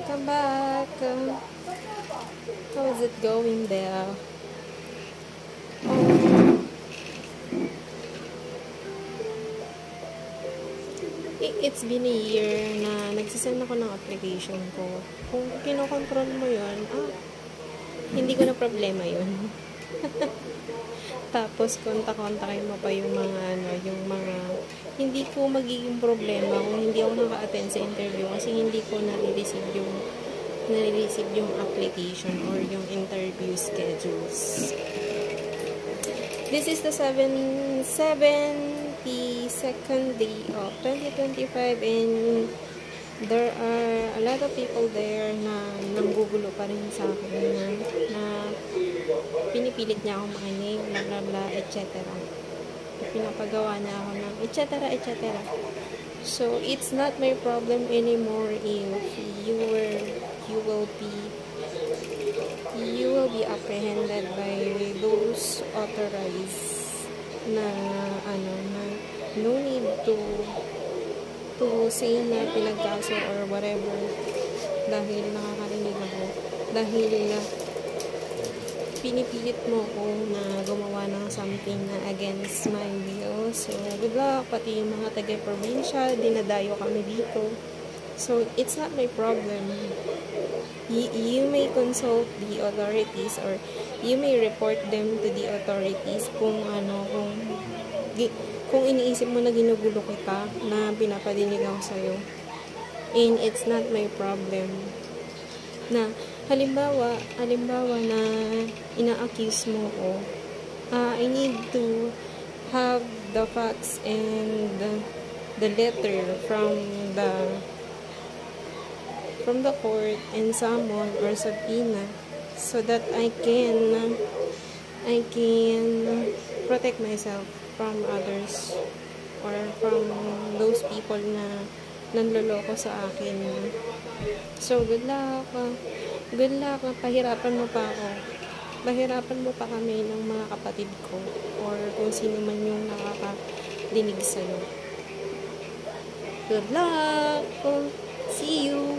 welcome back. How is it going there? It's been a year na nagsisend ako ng application ko. Kung kinokontrol mo yun, hindi ko na problema yun. Tapos kontak-kontakin mo pa yung mga hindi ko magiging problema kung hindi ako naka-attend sa interview kasi hindi ko nare-receive yung application or yung interview schedules. This is the 72nd day of 2025 and there are a lot of people there na nanggugulo pa rin sa akin na pinipilit niya akong makinig, bla bla bla, etc. Pinapagawa niya ako ng etc. etc. So it's not my problem anymore if you will be apprehended by those authorized na no need to say na pinagkaso or whatever dahil nakakarinig ako, dahil pinipilit mo ko na gumawa ng something na against my will. So good luck, pati yung mga taga-probinsya, dinadayo kami dito. So it's not my problem. You may consult the authorities or you may report them to the authorities kung iniisip mo na ginugulo kita, na pinapadinig ako sa'yo. And it's not my problem. Na halimbawa na ina-accuse mo ko, I need to have the facts and the letter from the court and summon or subpoena so that I can protect myself from others or from those people na nanloloko sa akin. So good luck, pahirapan mo pa ako, pahirapan mo pa kami ng mga kapatid ko or kung sino man yung nakakadinig sa'yo. Good luck, see you.